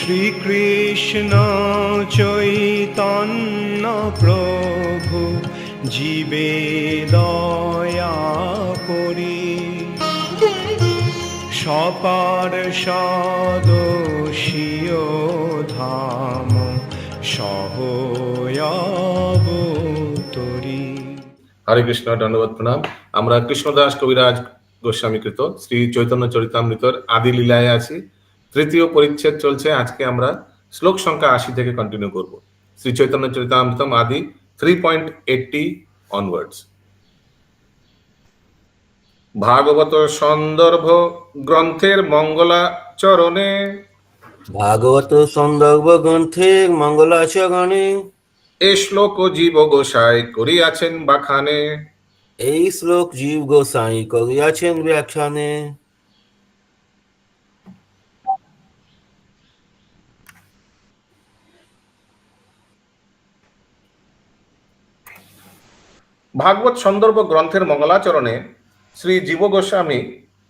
শ্রীকৃষ্ণ চৈতন্য প্রভু জীবে দয়া করি সপার্ষদস্য ধাম সহয়াবতরি। হরে কৃষ্ণ, দণ্ডবত প্রণাম। আমরা কৃষ্ণদাস কবিরাজ গোস্বামীকৃত শ্রী চৈতন্য চরিতামৃতর আদি লীলায় আছি। তৃতীয় পরিচ্ছেদ চলছে। আজকে আমরা শ্লোক সংখ্যা 80 থেকে কন্টিনিউ করব। শ্রী চৈতন্য চরিতামৃতম আদি 3.80 অনওয়ার্ডস। ভাগবত সন্দর্ভ গ্রন্থের মঙ্গলাচরণে, ভাগবত সন্দর্ভ গ্রন্থের মঙ্গলাচরণে এ শ্লোক জীব গোসাই করিয়াছেন বাখানে। এই শ্লোক জীব গোসাই করিয়াছেন ব্যাখ্যানে। ভাগবত সন্দর্ভ গ্রন্থের মঙ্গলাচরণে শ্রী জীব গোস্বামী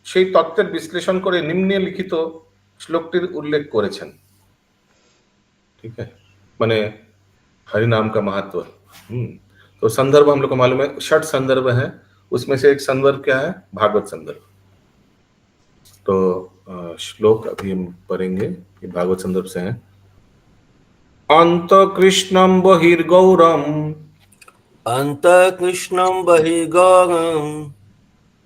সেই তত্ত্বের বিশ্লেষণ করে নিম্নে লিখিত শ্লোকটির উল্লেখ করেছেন। ठीक है, माने हरि नाम का महत्व। तो संदर्भ हम लोग को मालूम है, 6 संदर्भ है, उसमें से एक संदर्भ क्या है? भागवत संदर्भ। तो श्लोक अभी हम पढ़ेंगे, ये भागवत संदर्भ से है। अंत कृष्णम बहिर्गौरम, अंत कृष्णम बहिर्गौरम,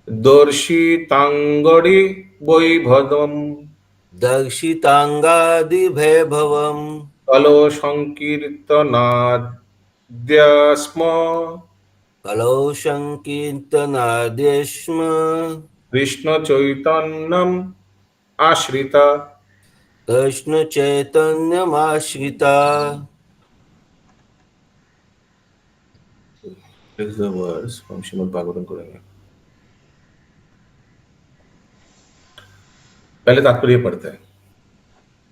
दर्शितांगड़ी वैभवम, दर्शितांगादि वैभवम, कलो संकीर्तनाद्यस्म, कलौ संकीर्तनाद्यस्म, कृष्ण चैतन्यम आश्रिता, Krishna चैतन्यमाश्रिता। This is the verse from Srimad Bhagavatam करेंगे। पहले तात्पर्य पढ़ते हैं।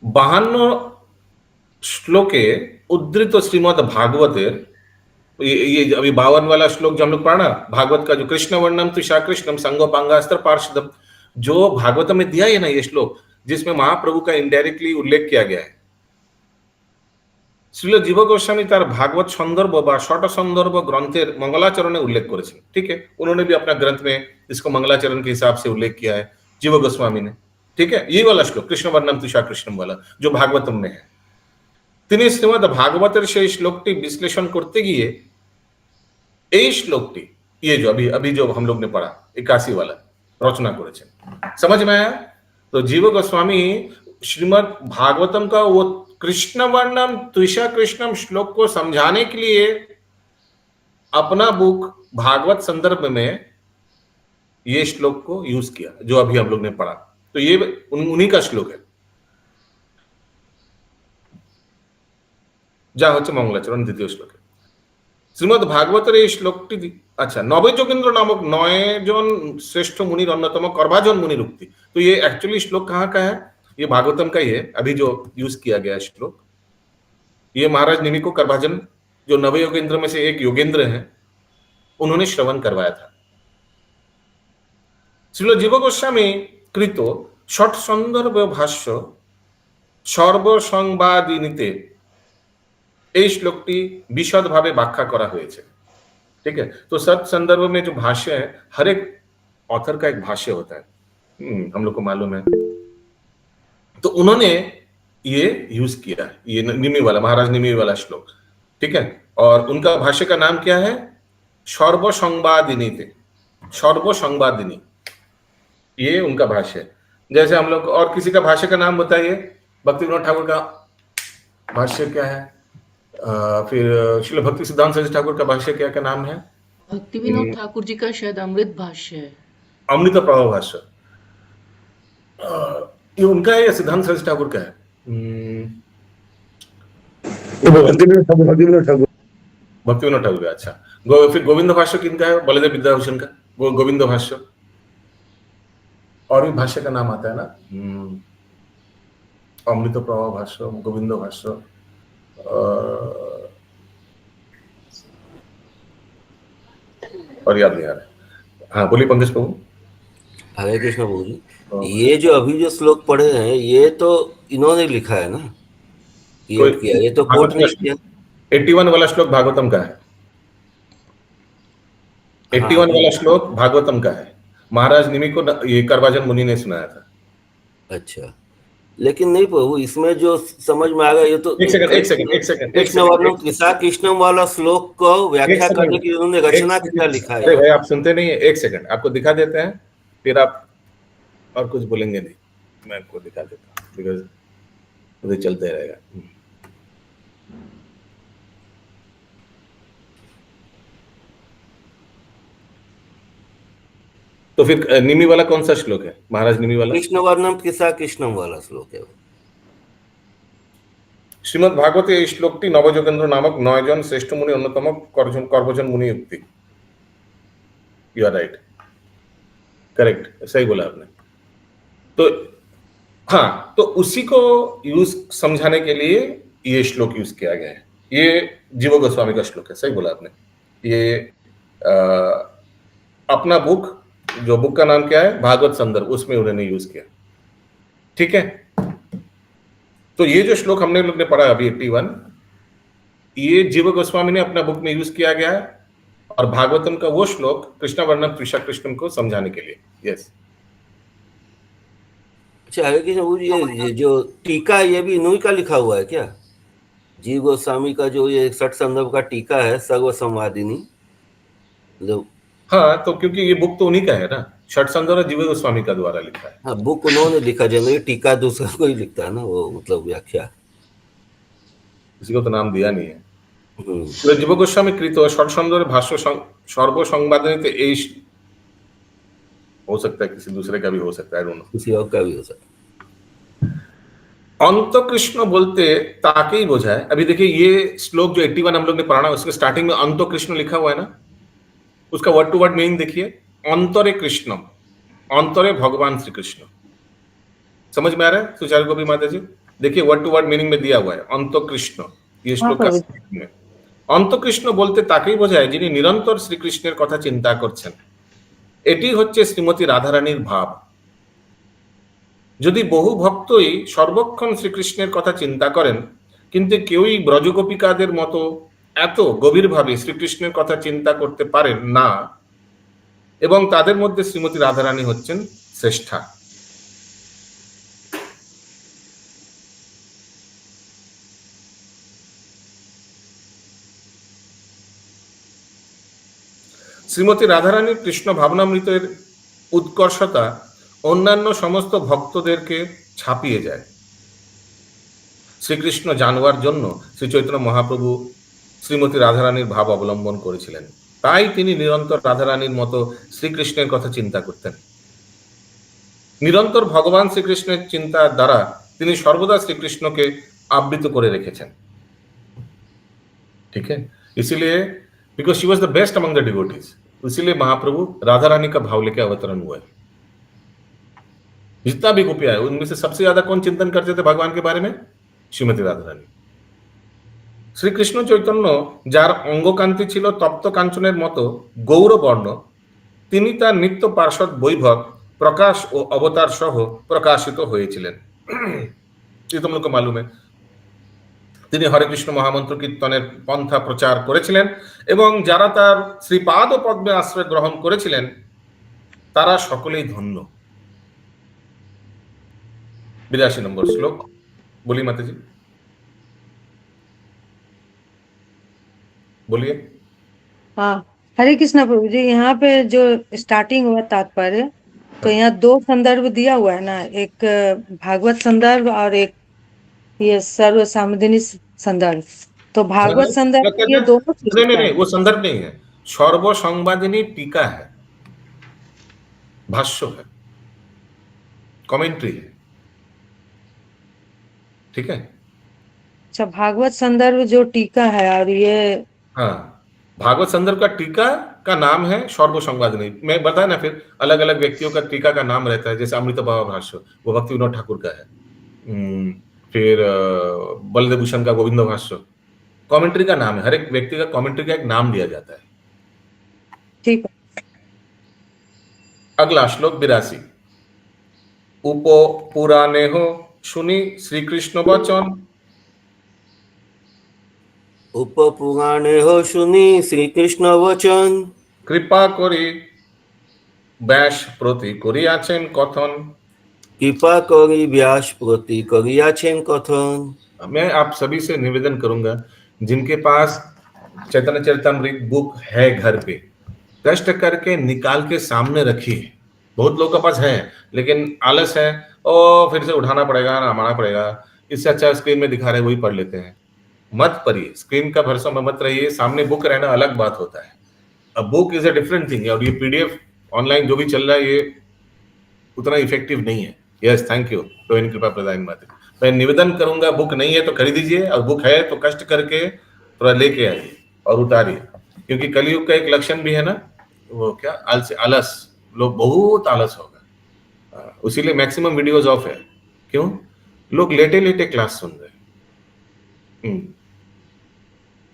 52 श्लोके उद्धृत श्रीमद् भागवतेर, ये अभी 52 वाला श्लोक जो हम लोग पढ़ा ना, भागवत का जो कृष्ण वर्णम तुषा कृष्णम संगोपांगास्त्र पार्षदम, जो भागवत में दिया है ना ये श्लोक, जिसमें महाप्रभु का इनडायरेक्टली उल्लेख किया गया है। श्रील जीव गोस्वामी तार भागवत संदर्भ व षट संदर्भ ग्रंथेर मंगलाचरणे उल्लेख करेছেন। ठीक है, उन्होंने भी अपना ग्रंथ में इसको मंगलाचरण के हिसाब से उल्लेख किया है जीव गोस्वामी ने। ठीक है, ये वाला श्लोक कृष्ण वर्णम तुषा कृष्णम वाला जो भागवतम में है, তিনি শ্রীমদ্ ভাগবতের সেই শ্লোকটি বিশ্লেষণ করতে গিয়ে এই শ্লোকটি, ये जो अभी जो हम लोग ने पढ़ा 81 वाला रचना করেছেন। समझ में आया? तो जीव गोस्वामी श्रीमद् भागवतम का वो कृष्ण वर्णम तुषा कृष्णम श्लोक को समझाने के लिए अपना बुक भागवत संदर्भ में ये श्लोक को यूज किया, जो अभी हम लोग ने पढ़ा। तो ये उन्हीं का श्लोक है, যা হচ্ছে মঙ্গলাচরণ দ্বিতীয় শ্লোকে। শ্রীমদ্ ভাগবতের এই শ্লোকটি, अच्छा, नवे जोगेंद्र नामक 9 जन श्रेष्ठ मुनिर अन्यतम करभाजन मुनिर उक्ति। तो ये एक्चुअली श्लोक कहाँ का है? ये भागवतम का ही है, अभी जो यूज किया गया श्लोक। ये महाराज निमि को करभाजन, जो नवे योगेंद्र में से एक योगेंद्र हैं, उन्होंने श्रवण करवाया था। श्रील जीव गोस्वामी कृत षट संदर्भ भाष्य सर्वसंवादिनीते এই শ্লোকটি বিশদভাবে ব্যাখ্যা করা হয়েছে। ठीक है, तो सत संदर्भ में जो भाष्य है, हर एक ऑथर का एक भाष्य होता है, हम लोग को मालूम है। तो उन्होंने ये यूज किया, ये निमि वाला, महाराज निमि वाला श्लोक। ठीक है, और उनका भाष्य का नाम क्या है? सर्वसंवादिनी थे, सर्वसंवादिनी, ये उनका भाष्य है। जैसे हम लोग और किसी का भाष्य का नाम बताइए, भक्ति विनोद ठाकुर का भाष्य क्या है? फिर श्रील भक्ति सिद्धांत सरस्वती ठाकुर का भाष्य क्या क्या नाम है? भक्ति विनोद ठाकुर जी का शायद अमृत भाष्य है, अमृत प्रभाव भाष्य। ये उनका है या सिद्धांत सरस्वती ठाकुर का है? भक्ति विनोद ठाकुर का। अच्छा, फिर गोविंद भाष्य किनका है? बलदेव विद्याभूषण का गोविंद भाष्य। और भी भाष्य का नाम आता है ना, अमृत प्रभाव भाष्य, गोविंद भाष्य, और याद नहीं आ रहा है। हाँ, बोलिए पंकज प्रभु। हरे कृष्ण प्रभु जी, ये जो अभी जो श्लोक पढ़े हैं, ये तो इन्होंने लिखा है ना? ये किया, ये तो कोट नहीं किया। 81 वाला श्लोक भागवतम का है। 81 वाला श्लोक भागवतम का है। महाराज निमि को ये करवाजन मुनि ने सुनाया था। अच्छा, लेकिन नहीं प्रभु, इसमें जो समझ में आ गया, ये तो एक सेकंड कृष्ण वर्णम त्रिशा कृष्णम वाला श्लोक को व्याख्या करने की उन्होंने रचना क्या लिखा है। अरे भाई आप सुनते नहीं है, एक सेकंड आपको दिखा देते हैं, फिर आप और कुछ बोलेंगे नहीं, मैं आपको दिखा देता हूँ, बिकॉज मुझे चलते रहेगा। तो फिर निमि वाला कौन सा श्लोक है महाराज? निमि वाला कृष्ण वर्णम त्रिशा कृष्णम वाला श्लोक है। শ্রীমদ ভাগবতে এই শ্লোকটি নবযোগেন্দ্র নামক 9 জন শ্রেষ্ঠ মুনি অন্যতম করভজন মুনি উক্তি। यू आर राइट, करेक्ट, सही बोला आपने। तो हाँ, तो उसी को यूज समझाने के लिए ये श्लोक यूज किया गया है। ये जीव गोस्वामी का श्लोक है, सही बोला आपने। ये अपना बुक, जो बुक का नाम क्या है, भागवत संदर्भ, उसमें उन्होंने यूज किया। ठीक है, तो ये जो श्लोक हमने लोग ने पढ़ा अभी 81, ये जीव गोस्वामी ने अपना बुक में यूज किया गया है, और भागवतम का वो श्लोक कृष्ण वर्णम त्रिशा कृष्णम को समझाने के लिए। यस। अच्छा, हरे कृष्ण प्रभु, ये जो टीका है, ये भी इन्हीं का लिखा हुआ है क्या? जीव गोस्वामी का जो ये 60 संदर्भ का टीका है, सर्व संवादिनी, हाँ, तो क्योंकि ये बुक तो उन्हीं का है ना, षट संदर्भ जीव गोस्वामी का द्वारा लिखा है। हाँ, बुक उन्होंने लिखा, जनरली टीका दूसरा कोई लिखता है ना, वो मतलब व्याख्या, किसी को तो नाम दिया नहीं है। तो जीव गोस्वामी कृत षट संदर्भ भाष्य सर्व संवादिनी, এই हो सकता है किसी दूसरे का भी हो सकता है, आई डोंट नो, किसी और का भी हो सकता है। अंत कृष्ण बोलते ताके ही बोझाए। अभी देखिए ये श्लोक जो 81 हम लोग ने पढ़ा, उसके स्टार्टिंग में अंत कृष्ण लिखा हुआ है ना, उसका वर्ड टू वर्ड मीनिंग देखिए, अंतरे कृष्णम, अंतरे भगवान श्री कृष्ण। समझ में आ रहा है सुचारू गोपी माता जी? देखिए वर्ड टू वर्ड मीनिंग में दिया हुआ है अंत कृष्ण, ये श्लोक का में। अंत कृष्ण बोलते ताकेই বোঝায় যিনি নিরন্তর শ্রীকৃষ্ণের কথা চিন্তা করছেন। এটি হচ্ছে শ্রীমতী রাধারানীর ভাব। যদি বহু ভক্তই সর্বক্ষণ শ্রীকৃষ্ণের কথা চিন্তা করেন, কিন্তু কেউই ব্রজগোপিকাদের মতো এত গভীরভাবে শ্রীকৃষ্ণের কথা চিন্তা করতে পারেন না, এবং তাদের মধ্যে শ্রীমতী রাধারানী হচ্ছেন শ্রেষ্ঠা। শ্রীমতী রাধারানীর কৃষ্ণ ভাবনামৃতের উৎকর্ষতা অন্যান্য সমস্ত ভক্তদেরকে ছাপিয়ে যায়। শ্রীকৃষ্ণ জানবার জন্য শ্রী চৈতন্য মহাপ্রভু শ্রীমতী রাধারানীর ভাব অবলম্বন করেছিলেন, তাই তিনি নিরন্তর রাধারানীর মতো শ্রীকৃষ্ণের কথা চিন্তা করতেন। নিরন্তর ভগবান শ্রীকৃষ্ণের চিন্তার দ্বারা তিনি সর্বদা শ্রীকৃষ্ণকে আবৃত করে রেখেছেন। ठीक है, इसीलिए because she was the best among the devotees, इसीलिए महाप्रभु राधा रानी का भाव लेके अवतरण हुआ है। जितना भी गोपियां है उनमें से सबसे ज्यादा कौन चिंतन करते थे भगवान के बारे में? श्रीमती राधा रानी। শ্রীকৃষ্ণ চৈতন্য যার অঙ্গকান্তি ছিল তপ্ত কাঞ্চনের মতো গৌরবর্ণ, তিনি তার নিত্য পার্শ্বদ বৈভব প্রকাশ ও অবতার সহ প্রকাশিত হয়েছিলেন। ये तुम लोग को मालूम है। তিনি হরে কৃষ্ণ মহামন্ত্র কীর্তনের পন্থা প্রচার করেছিলেন, এবং যারা তার শ্রীপাদ পদ্মে আশ্রয় গ্রহণ করেছিলেন তারা সকলেই ধন্য। 82 নম্বর শ্লোক বলি মাতাজি, बोलिए। हाँ, हरे कृष्णा प्रभु जी, यहाँ पे जो स्टार्टिंग हुआ तात्पर्य, तो यहाँ 2 संदर्भ दिया हुआ है ना, एक भागवत संदर्भ और एक ये सर्व सामदिनी संदर्भ। तो भागवत संदर्भ ये दोनों चीज नहीं, वो संदर्भ नहीं है, सर्व संवादिनी टीका है, भाष्य है, कमेंट्री है। ठीक है, अच्छा, भागवत संदर्भ जो टीका है, और ये हाँ, भागवत संदर्भ का टीका का नाम है सर्व संवादिनी। मैं बताया ना, फिर अलग अलग व्यक्तियों का टीका का नाम रहता है, जैसे अमृत बाबा भाष्य वो भक्ति विनोद ठाकुर का है, फिर बलदेव भूषण का गोविंद भाष्य, कमेंट्री का नाम है, हर एक व्यक्ति का कमेंट्री का एक नाम दिया जाता है। ठीक है। अगला श्लोक 82, उप पुराणे हो सुनी श्री कृष्ण वचन, उपपुराणे हो শুনি শ্রীকৃষ্ণ বচন, কৃপা করি ব্যাস প্রতি করিয়াছেন কথন। কৃপা করি ব্যাস প্রতি করিয়াছেন কথন। मैं आप सभी से निवेदन करूंगा, जिनके पास चैतन्य चरितमृत बुक है घर पे, कष्ट करके निकाल के सामने रखिए। बहुत लोगों के पास है लेकिन आलस है, और फिर से उठाना पड़ेगा ना हमारा पड़ेगा, इससे अच्छा स्क्रीन में दिखा रहे वही पढ़ लेते हैं। मत पढ़िए, स्क्रीन का भरोसा में मत रहिए, सामने बुक रहना अलग बात होता है। अब book is a different thing, और ये पीडीएफ ऑनलाइन जो भी चल रहा है ये उतना इफेक्टिव नहीं है। यस, थैंक यू रोहिणी कृपा प्रदान माते। मैं निवेदन करूंगा, बुक नहीं है तो खरीदीजिए, और बुक है तो कष्ट करके थोड़ा लेके आइए और उतारिए, क्योंकि कलयुग का एक लक्षण भी है ना, वो क्या आलस, लोग बहुत आलस होगा, उसीलिए मैक्सिमम वीडियोस ऑफ है। क्यों? लोग लेटे लेटे क्लास सुन रहे हैं।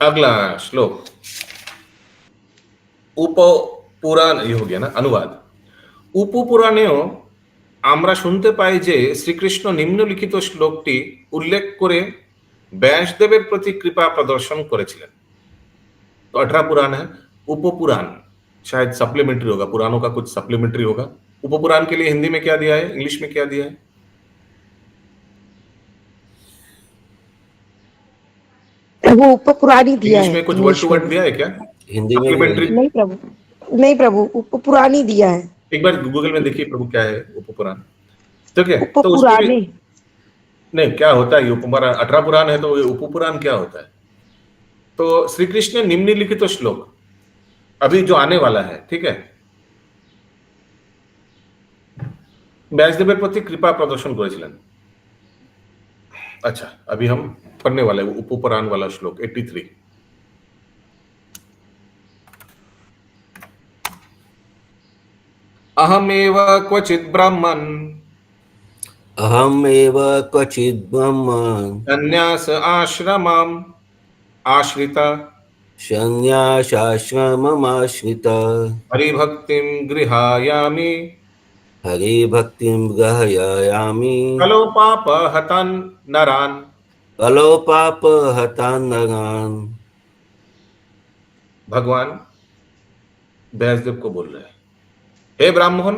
अगला श्लोक, उपपुराण, ये हो गया ना अनुवाद। উপপুরাণেও আমরা শুনতে পাই যে শ্রীকৃষ্ণ নিম্নলিখিত শ্লোকটি উল্লেখ করে ব্যাসদেবের প্রতি কৃপা প্রদর্শন করেছিলেন। तो 18 पुराण है। उपपुराण शायद सप्लीमेंट्री होगा, पुराणों का कुछ सप्लीमेंट्री होगा। उपपुराण के लिए हिंदी में क्या दिया है, इंग्लिश में क्या दिया है? वो उपपुराणी दिया इंग्लिश है। में कुछ वर्ड टू वर्ड दिया है क्या? हिंदी में भी सप्लीमेंट्री नहीं प्रभु, नहीं प्रभु, उपपुराणी दिया है। एक बार गूगल में देखिए प्रभु क्या है उपपुराण, ठीक है? तो उसमें उपपुराणी नहीं, क्या होता है ये उपपुराण? 18 पुराण है तो ये उपपुराण क्या होता है? तो श्री कृष्ण निम्नलिखित श्लोक अभी जो आने वाला है, ठीक है, ব্যাসদেবের প্রতি কৃপা প্রদর্শন করেছিলেন। अच्छा, अभी हम पढ़ने वाले उपपुराण वाला श्लोक 83। अहमेव क्वचित् ब्राह्मण अहमेव क्वचित् ब्रह्मन् संन्यास आश्रमम् आश्रिता संन्यासाश्रममाश्रित हरिभक्तिं गृहायामि हरिभक्तिं ग्रहयामि कलो पापहतान् नरान्। कलो पापहतान् नरान्। भगवान ব্যাসদেব को बोल रहे हैं, হে ব্রাহ্মণ,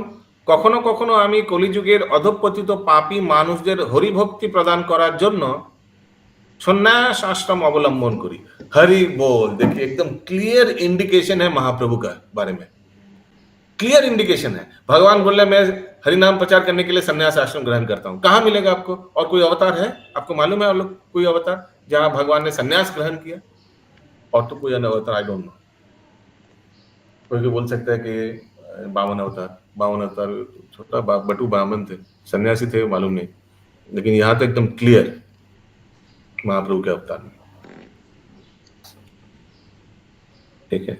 কখনো কখনো আমি কলিযুগের অধঃপতিত পাপী মানুষদের হরিভক্তি প্রদান করার জন্য সন্ন্যাস आश्रम अवलंबन करी। हरि बोल, देखिए एकदम क्लियर इंडिकेशन है महाप्रभु का बारे में, क्लियर इंडिकेशन है। भगवान बोल रहे मैं हरि नाम प्रचार करने के लिए सन्यास आश्रम ग्रहण करता हूं। कहां मिलेगा आपको? और कोई अवतार है आपको मालूम है? और लोग कोई अवतार जहां भगवान ने सन्यास ग्रहण किया? और तो कोई अवतार आई डोंट नो। कोई बोल सकता है कि बावन अवतार छोटा बटू ब्राह्मण थे, सन्यासी थे, मालूम नहीं, लेकिन यहां तो एकदम क्लियर महाप्रभु के अवतार में। ठीक है,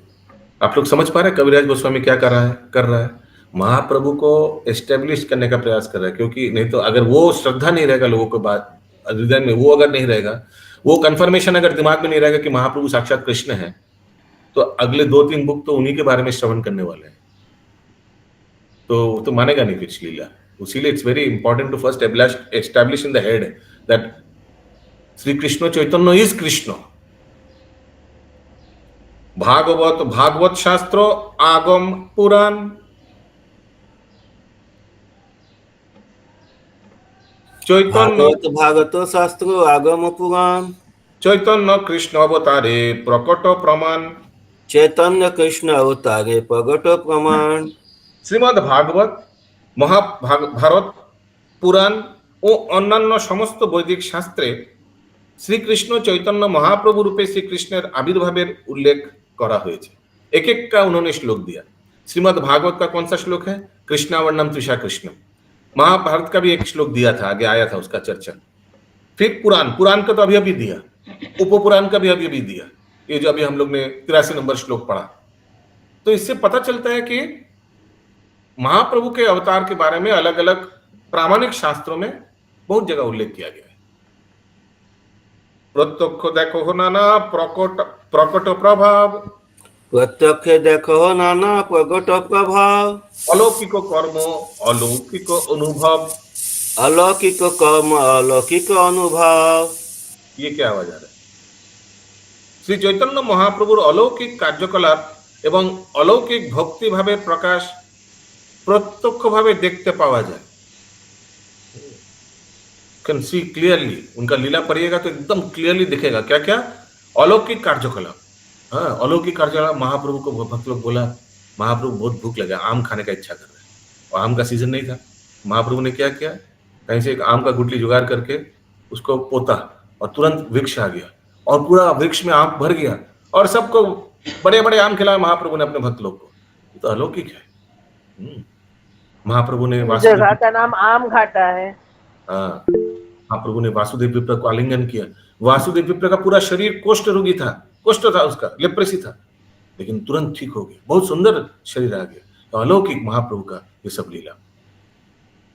आप लोग समझ पा रहे हैं कविराज गोस्वामी क्या कर रहा है? महाप्रभु को एस्टेब्लिश करने का प्रयास कर रहा है, क्योंकि नहीं तो अगर वो श्रद्धा नहीं रहेगा लोगों को बात हृदय में, वो अगर नहीं रहेगा, वो कंफर्मेशन अगर दिमाग में नहीं रहेगा कि महाप्रभु साक्षात कृष्ण है, तो अगले 2-3 बुक तो उन्हीं के बारे में श्रवण करने वाले हैं, तो मानेगा नहीं कुछ लीला। इसीलिए it's very important to first establish in the head that Shri Krishna Chaitanya is Krishna. Bhagavata शास्त्र आगम पुराण, चैतन्य भागवत शास्त्र आगम पुराण, चैतन्य कृष्ण अवतारे प्रकट प्रमाण, चैतन्य कृष्ण अवतारे प्रकट प्रमाण, শ্রীমদ্ ভাগবত, মহাভারত, পুরাণ ও অন্যান্য সমস্ত বৈদিক শাস্ত্রে শ্রীকৃষ্ণ চৈতন্য মহাপ্রভু रूपे শ্রীকৃষ্ণের आविर्भावेर उल्लेख करा হয়েছে। एक एक का उन्होंने श्लोक दिया। श्रीमद् भागवत का कौन सा श्लोक है? कृष्णावर्णम त्रिषा कृष्णम। महाभारत का भी एक श्लोक दिया था, आगे आया था उसका चर्चा। फिर पुराण का तो अभी दिया, उपपुराण का भी अभी दिया, ये जो अभी हम लोग ने 83 नंबर श्लोक पढ़ा। तो इससे पता चलता है कि महाप्रभु के अवतार के बारे में अलग अलग प्रामाणिक शास्त्रों में बहुत जगह उल्लेख किया गया है। प्रत्यक्ष देखो नाना प्रकट प्रभाव, प्रत्यक्ष देखो नाना प्रकट प्रभाव, अलौकिक कर्म अलौकिक अनुभव। अलौकिक कर्म अलौकिक अनुभव। ये क्या आवाज आ रहा है? শ্রী চৈতন্য মহাপ্রভুর অলৌকিক কার্যকলাপ এবং অলৌকিক ভক্তিভাবের প্রকাশ প্রত্যক্ষভাবে দেখতে पावा जाए। कैन सी क्लियरली, उनका लीला पढ़िएगा तो एकदम क्लियरली दिखेगा क्या क्या अलौकिक कार्यकलाप। हाँ, अलौकिक कार्यकलाप। महाप्रभु को भक्त लोग बोला, महाप्रभु बहुत भूख लगा, आम खाने का इच्छा कर रहे हैं, और आम का सीजन नहीं था। महाप्रभु ने क्या किया, कहीं से एक आम का गुठली जुगाड़ करके उसको पोता और तुरंत वृक्ष आ गया और पूरा वृक्ष में आम भर गया और सबको बड़े बड़े आम खिलाए महाप्रभु ने अपने भक्त लोग को। ये तो अलौकिक है। महाप्रभु ने जगह का नाम आम घाटा है। हाँ, महाप्रभु ने वासुदेव विप्र को आलिंगन किया। वासुदेव विप्र का पूरा शरीर कुष्ठ रोगी था, कुष्ठ था उसका, लेप्रेसी था, लेकिन तुरंत ठीक हो गया, बहुत सुंदर शरीर आ गया। तो अलौकिक महाप्रभु का ये सब लीला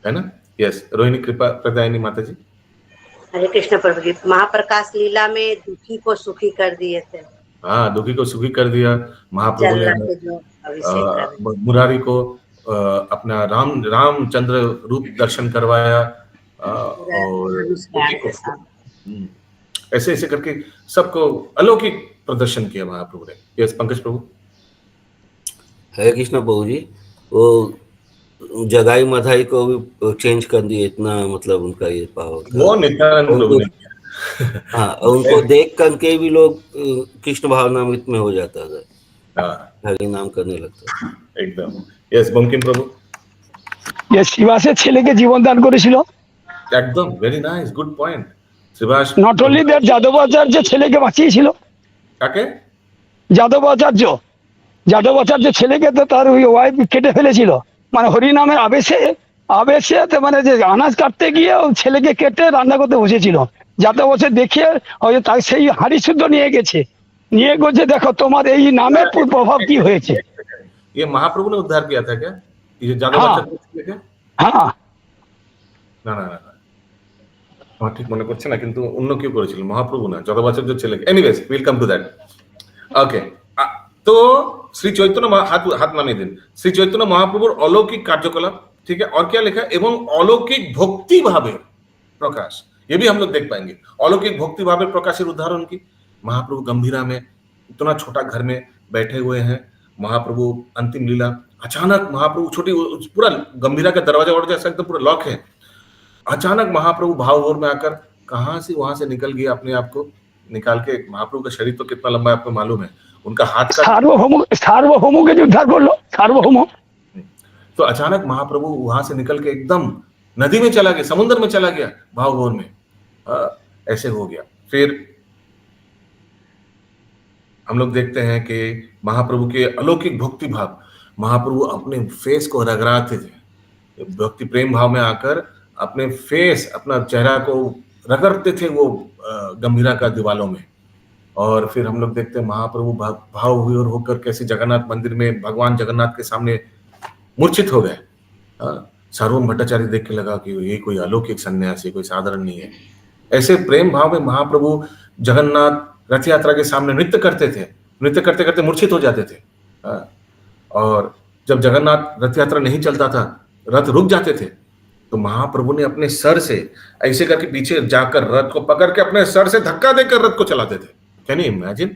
है ना। यस, रोहिणी कृपा प्रदायिनी माता जी। हरे कृष्ण प्रभु जी। महाप्रकाश लीला में दुखी को सुखी कर दिए थे। हाँ, दुखी को सुखी कर दिया महाप्रभु जल्ला ने। के जो अभिषेक कर दिए। मुरारी को अपना रामचंद्र रूप दर्शन करवाया और धनुष के साथ। ऐसे ऐसे करके सबको अलौकिक प्रदर्शन किया महाप्रभु ने। यस, पंकज प्रभु। हरे कृष्ण प्रभु जी। वो जगाई मधाई को भी चेंज कर दिए, इतना मतलब उनका ये पावर था। वो नित्यानंद प्रभु ने किया। हाँ, उनको देख करके भी लोग कृष्ण भावनामृत में हो जाता था, हाँ, हरि नाम करने लगता था। একদম। यस, বঙ্কিম প্রভু। শিবাসের ছেলেকে জীবন দান করেছিল। একদম, very nice, good point. Shribas not only that, Yadavacharya ছেলেকে বাঁচিয়েছিল। কাকে? যাদবাচার্য ছেলেকে তো তার ওই ওয়াইফ কেটে ফেলেছিল, মানে হরিনামের আবেশে তো মানে যে আনাজ কাটতে গিয়ে ও ছেলেকে কেটে রান্না করতে বসেছিল, যাতে বসে দেখে হয়তো তাই সেই হাঁড়ি শুদ্ধ নিয়ে গেছে, দেখো তোমার এই নামের প্রভাব কি হয়েছে। ये महाप्रभु ने उद्धार किया था क्या? ये যাদবাচার্য ছেলে क्या? হ্যাঁ, না না না না, আমার ঠিক মনে পড়ছে না, কিন্তু অন্য কেউ করেছিল, মহাপ্রভু না, যাদবাচার্য ছেলেকে। Anyways, will come to that. Okay, तो श्री चैतन्य हाथ नामिए दिन। श्री चैतन्य महाप्रभुर अलौकिक कार्यकलाप, ठीक है, और क्या लिखा, एवं अलौकिक भक्ति भावे प्रकाश, ये भी हम लोग देख पाएंगे। अलौकिक भक्ति भावे प्रकाशेर उदाहरण की, महाप्रभु गंभीरा में इतना छोटा घर में बैठे हुए हैं, महाप्रभु अंतिम लीला, अचानक महाप्रभु छोटी, पूरा गंभीरा का दरवाजा और जैसा एकदम पूरा लॉक है, अचानक महाप्रभु भाव में आकर कहां से वहां से निकल गया, अपने आप को निकाल के। महाप्रभु का शरीर तो कितना लंबा है आपको मालूम है, उनका हाथ का सार्वभौम के उद्धार कर लो, सार्वभौम। तो अचानक महाप्रभु वहां से निकल के एकदम नदी में चला गया, समुद्र में चला गया, भाव भोर में ऐसे हो गया। फिर हम लोग देखते हैं कि महाप्रभु के अलौकिक भक्ति भाव, महाप्रभु अपने फेस को रगड़ाते थे, भक्ति प्रेम भाव में आकर अपने फेस, अपना चेहरा को रगड़ते थे वो गंभीरा का दीवालों में। और फिर हम लोग देखते हैं महाप्रभु भाव हुए और होकर कैसे जगन्नाथ मंदिर में भगवान जगन्नाथ के सामने मूर्छित हो गए। सार्वभौम भट्टाचार्य देख के लगा कि ये कोई अलौकिक सन्यासी, कोई साधारण नहीं है। ऐसे प्रेम भाव में महाप्रभु जगन्नाथ रथ यात्रा के सामने नृत्य करते थे, नृत्य करते करते मूर्छित हो जाते थे। और जब जगन्नाथ रथ यात्रा नहीं चलता था, रथ रुक जाते थे, तो महाप्रभु ने अपने सर से ऐसे करके पीछे जाकर रथ को पकड़ के अपने सर से धक्का देकर रथ को चलाते थे। Can you imagine?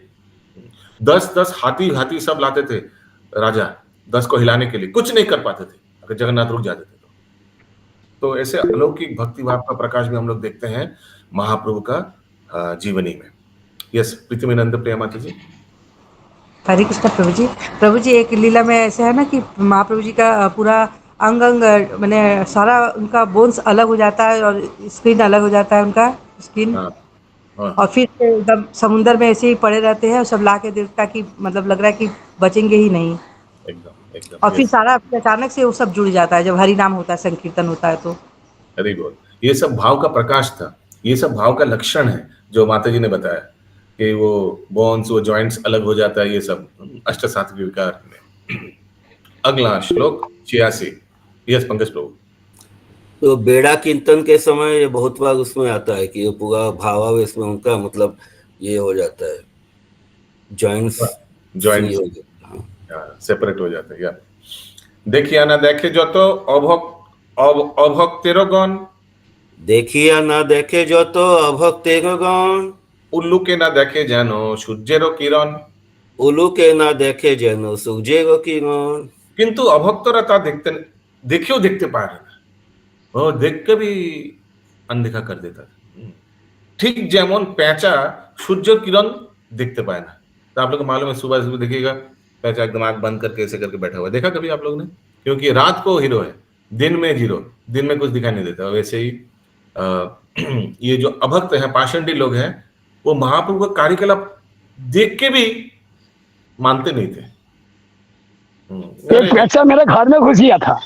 10 हाथी सब लाते थे राजा, 10 को हिलाने के लिए, कुछ नहीं कर पाते थे अगर जगन्नाथ रुक जाते थे तो ऐसे अलौकिक भक्ति भाव का प्रकाश भी हम लोग देखते हैं महाप्रभु का जीवनी में। यस, प्रीतिमेनंद प्रिया माता जी। हरे कृष्ण प्रभु जी एक लीला में ऐसा है ना कि महाप्रभु जी का पूरा अंग मैंने सारा उनका बोन्स अलग हो जाता है और स्किन अलग हो जाता है, उनका स्किन। और फिर एकदम समुद्र में ऐसे ही पड़े रहते हैं, सब ला के देवता की, मतलब लग रहा है कि बचेंगे ही नहीं एकदम। और फिर सारा अचानक से वो सब जुड़ जाता है जब हरि नाम होता है, संकीर्तन होता है। तो वेरी गुड, ये सब भाव का प्रकाश था, ये सब भाव का लक्षण है जो माता जी ने बताया कि वो बोन्स, वो जॉइंट्स अलग हो जाता है, ये सब अष्ट सात्विक विकार में। अगला श्लोक 86। यस, पंकज प्रभु। तो बेड़ा कीर्तन के समय ये बहुत बार उसमें आता है कि ये पूरा भावावेश में उनका मतलब ये हो जाता है, जॉइंट्स सेपरेट हो जाता है। या देखिया ना देखे जो तो अभक्तेरगण, देखिया ना देखे जो तो अभक्तेरगण, উল্লুকে না দেখে যেন সূর্যেরও কিরণ, উলুকে না দেখে যেন সূর্যের কিরণ, কিন্তু অভক্তরা তা দেখেও দেখতে পারে না, ও দেখকে भी अनदेखा कर देता था। ठीक যেমন পেঁচা সূর্যের কিরণ देखते पाए ना। तो आप लोग को मालूम है सुबह सुबह देखिएगा पेंचा एकदम आंख बंद करके ऐसे करके बैठा हुआ है, देखा कभी आप लोगों ने? क्योंकि रात को हीरो है, दिन में जीरो, दिन में कुछ दिखाई नहीं देता। वैसे ही ये जो अभक्त हैं, पाषंडी लोग हैं, वो महाप्रभु का कार्यकलाप देख के भी मानते नहीं थे। एक पैसा मेरे घर में घुस गया था।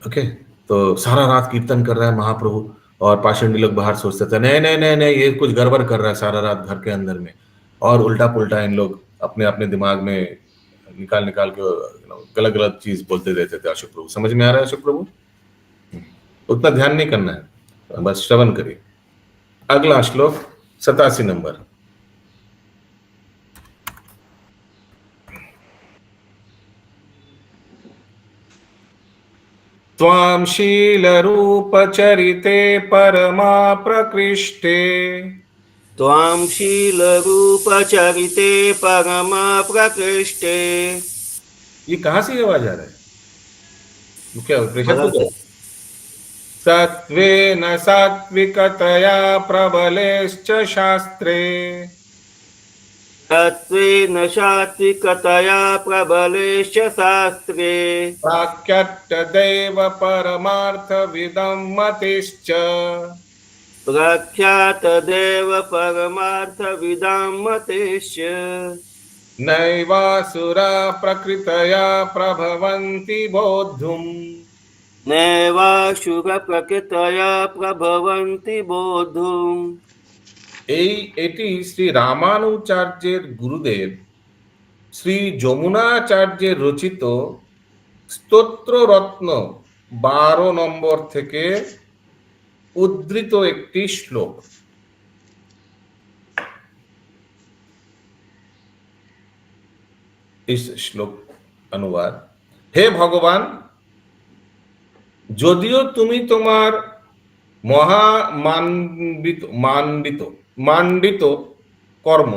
ओके, तो सारा रात कीर्तन कर रहा है महाप्रभु, और पाषंडी लोग बाहर सोचते थे नहीं नहीं नहीं नहीं ये कुछ गड़बड़ कर रहा है सारा रात घर के अंदर में, और उल्टा पुल्टा इन लोग अपने अपने दिमाग में निकाल निकाल के गलत गलत चीज बोलते रहते थे अशोक प्रभु। समझ में आ रहा है अशोक प्रभु? उतना ध्यान नहीं करना है, बस श्रवण करिए। अगला श्लोक 87 नंबर। त्वां शीलरूपचरिते परमा प्रकृष्टे, त्वां शीलरूपचरिते परमा प्रकृष्टे। ये कहाँ से आवाज आ रहा है? क्या प्रेषक को? सत्त्वेन सात्विकतया प्रबलेश्च शास्त्रे, तत्त्वेन सात्विकतया प्रबलेश्च शास्त्रे, वाक्यट्टदैव परमार्थविदं मतिश्च, प्रख्यातदेव परमार्थविदां मतेश्च, नैवासुरा प्रकृतया प्रभवन्ति बोद्धुम्, नैवाशुरप्रकृतया प्रभवन्ति बोद्धुम्। এটি শ্রী রামানুচার্যের গুরুদেব শ্রী যমুনাচার্যের রচিত স্তোত্ররত্ন 12 নম্বর থেকে উদ্ধৃত একটি শ্লোক। इस श्लोक अनुवाद। हे भगवान, যদিও তুমি তোমার মাণ্ডিত কর্ম,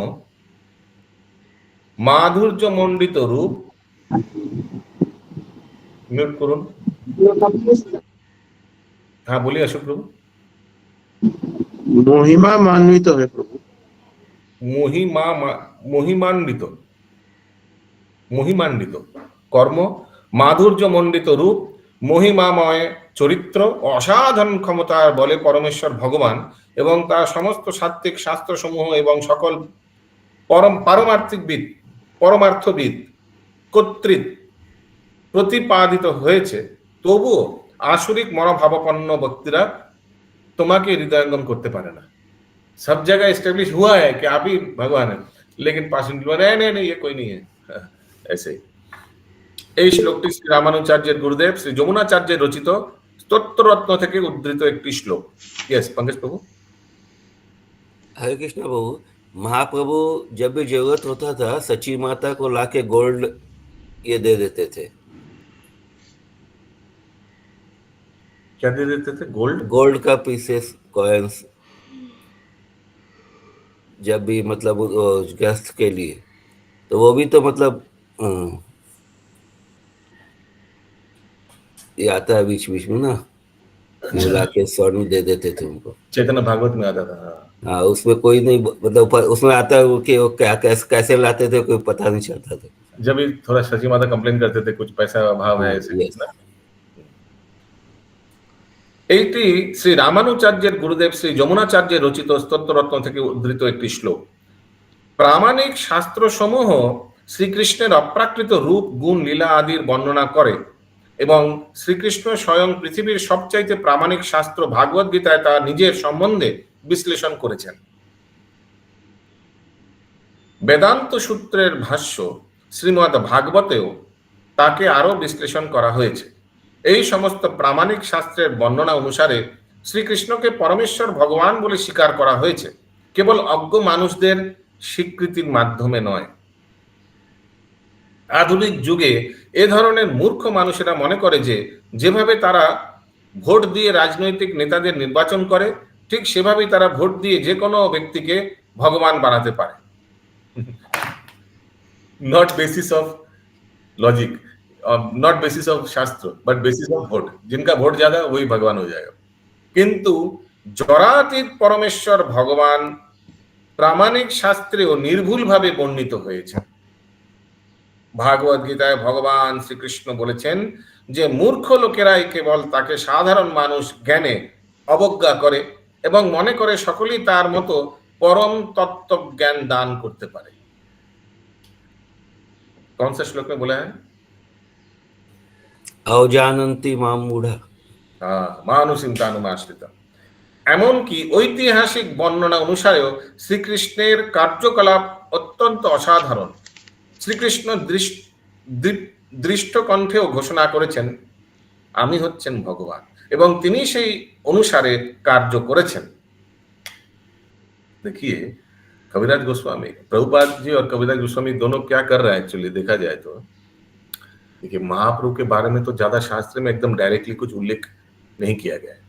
মাধুর্য মণ্ডিত রূপ, মিউট করুন। हाँ बोलिए अशोक प्रभु। महिमान्वित है प्रभु। মহিমান্বিত কর্ম, মাধুর্য মণ্ডিত রূপ, মহিমাময় চরিত্র, অসাধারণ ক্ষমতার বলে পরমেশ্বর ভগবান এবং তার সমস্ত সাত্ত্বিক শাস্ত্রসমূহ এবং সকল পরমার্থবিদ কর্তৃক প্রতিপাদিত হয়েছে, তবুও आसुरिक मनोभावापन्न व्यक्तिरा तुम्हारे हृदयंगम करते पारे ना। सब जगह एस्टेब्लिश हुआ है कि आप ही भगवान है, लेकिन पाषंड लोग नहीं नहीं ये कोई नहीं है। ऐसे এই শ্লোকটি শ্রী রামানুচার্যের গুরুদেব শ্রী যমুনাচার্যের রচিত স্তোত্ররত্ন থেকে উদ্ধৃত একটি শ্লোক। यस पंकज प्रभु। हरे कृष्ण प्रभु, महाप्रभु जब भी जरूरत होता था सची माता को लाके गोल्ड ये दे देते थे। क्या दे देते थे? गोल्ड का पीसेस, कॉइन्स, जब भी मतलब गेस्ट के लिए, तो वो भी तो मतलब ये आता है बीच बीच में ना, मिला के स्वर्ण दे देते थे उनको। चैतन्य भागवत में आता था। हाँ, उसमें कोई नहीं मतलब उसमें आता है कि वो क्या कैसे लाते थे कोई पता नहीं चलता था। जब भी थोड़ा सची माता कंप्लेन करते थे कुछ पैसा अभाव है ऐसे ना। এইটি শ্রী রামানুচার্যের গুরুদেব শ্রী যমুনাচার্যের রচিত স্তোত্ররত্ন থেকে উদ্ধৃত একটি শ্লোক। প্রামাণিক শাস্ত্রসমূহ শ্রীকৃষ্ণের অপ্রাকৃত রূপ, গুণ, লীলা আদির বর্ণনা করে এবং শ্রীকৃষ্ণ স্বয়ং পৃথিবীর সবচাইতে প্রামাণিক শাস্ত্র ভাগবত গীতায় তার নিজের সম্বন্ধে বিশ্লেষণ করেছেন। বেদান্ত সূত্রের ভাষ্য শ্রীমদ্ ভাগবতেও তাকে আরো বিশ্লেষণ করা হয়েছে। এই সমস্ত প্রামাণিক শাস্ত্রের বর্ণনা অনুসারে শ্রীকৃষ্ণকে পরমেশ্বর ভগবান বলে স্বীকার করা হয়েছে, কেবল অজ্ঞ মানুষদের স্বীকৃতির মাধ্যমে নয়। আধুনিক যুগে এ ধরনের মূর্খ মানুষেরা মনে করে যে যেভাবে তারা ভোট দিয়ে রাজনৈতিক নেতাদের নির্বাচন করে, ঠিক সেভাবেই তারা ভোট দিয়ে যে কোনো ব্যক্তিকে ভগবান বানাতে পারে। Not basis of logic, not basis of शास्त्र, बट बेसिस ऑफ ভোট। जिनका ভোট ज्यादा वही भगवान हो जाएगा। কিন্তু জরাতীত পরমেশ্বর ভগবান প্রামাণিক শাস্ত্রেও নির্ভুলভাবে বর্ণিত হয়েছে। ভাগবত গীতায় ভগবান শ্রীকৃষ্ণ বলেছেন যে মূর্খ লোকেরাই কেবল তাকে সাধারণ মানুষ জ্ঞানে অবজ্ঞা করে এবং মনে করে সকলেই তার মতো পরম তত্ত্ব জ্ঞান দান করতে পারে। कौन सा श्लोक में बोला है? अवजानन्ति माम मूढ़ा। मानुषिंतानुमाश्रितम। এমনকি ঐতিহাসিক বর্ণনা অনুসারেও শ্রীকৃষ্ণের কার্যকলাপ অত্যন্ত অসাধারণ। শ্রীকৃষ্ণ দৃষ্ট কণ্ঠেও ঘোষণা করেছেন আমি হচ্ছেন ভগবান, এবং তিনি সেই অনুসারে কার্য করেছেন। देखिए कविराज गोस्वामी, प्रभुपाद जी और कविराज गोस्वामी दोनों क्या कर रहे हैं एक्चुअली देखा जाए तो, देखिए महाप्रभु के बारे में तो ज्यादा शास्त्र में एकदम डायरेक्टली कुछ उल्लेख नहीं किया गया है।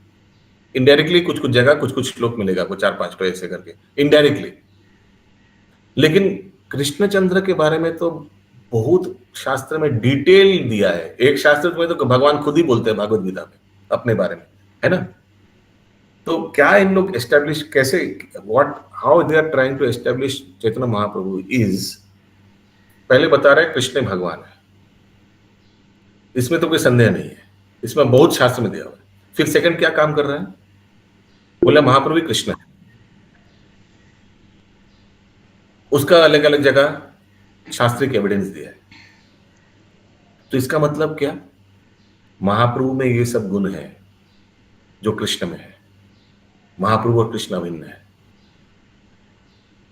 इनडायरेक्टली कुछ कुछ जगह कुछ कुछ श्लोक मिलेगा, कुछ 4-5 को ऐसे करके इनडायरेक्टली। लेकिन कृष्णचंद्र के बारे में तो बहुत शास्त्र में डिटेल दिया है। एक शास्त्र में तो भगवान खुद ही बोलते हैं भगवद गीता में अपने बारे में, है ना। तो क्या इन लोग एस्टेब्लिश कैसे, what how they are trying to establish Chaitanya Mahaprabhu is, पहले बता रहे कृष्ण भगवान है, इसमें तो कोई संदेह नहीं है, इसमें बहुत शास्त्र में दिया हुआ है। फिर सेकंड क्या काम कर रहा है, बोला महाप्रभु कृष्ण है, उसका अलग अलग जगह शास्त्रीय एविडेंस दिया है। तो इसका मतलब क्या, महाप्रभु में ये सब गुण है जो कृष्ण में है, महाप्रभु और कृष्ण अभिन्न है।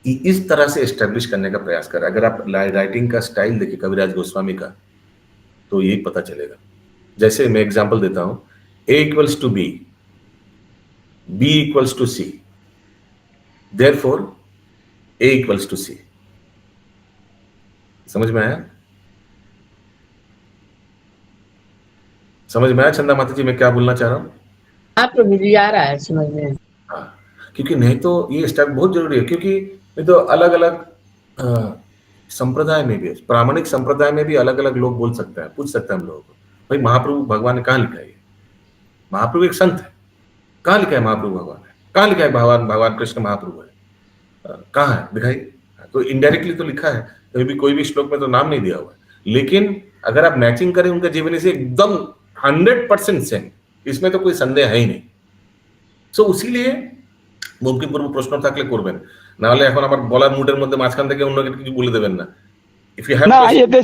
इस तरह से एस्टेब्लिश करने का प्रयास कर। अगर आप राइटिंग का स्टाइल देखिए कविराज गोस्वामी का तो यही पता चलेगा। जैसे मैं एग्जांपल देता हूं, A equals to B, B equals to C, therefore A equals to C। समझ में आया? समझ में आया चंदा माता जी मैं क्या बोलना चाह रहा हूं? हाँ प्रभु जी आ रहा है समझ में। हाँ, क्योंकि नहीं तो ये स्टेप बहुत जरूरी है, क्योंकि नहीं तो अलग अलग संप्रदाय में भी, प्रामाणिक संप्रदाय में भी अलग अलग लोग बोल सकते हैं, पूछ सकते हैं हम लोगों को, भाई महाप्रभु भगवान ने कहाँ लिखा है? महाप्रभु एक संत है, कहाँ लिखा है महाप्रभु भगवान है? कहाँ लिखा है भगवान कृष्ण महाप्रभु है? कहाँ है दिखाई? तो इनडायरेक्टली तो लिखा है, कभी भी कोई भी श्लोक में तो नाम नहीं दिया हुआ है, लेकिन अगर आप मैचिंग करें उनका जीवनी से एकदम 100% सेम, इसमें तो कोई संदेह है ही नहीं। সো উসিলিয়ে বঙ্কিমপূর্ব প্রশ্ন থাকলে করবেন, না হলে এখন আমার বলার মুডের মধ্যে মাঝখান থেকে অন্য কিছু বলে দেবেন না। ইফ ইউ হ্যাভ না, এতে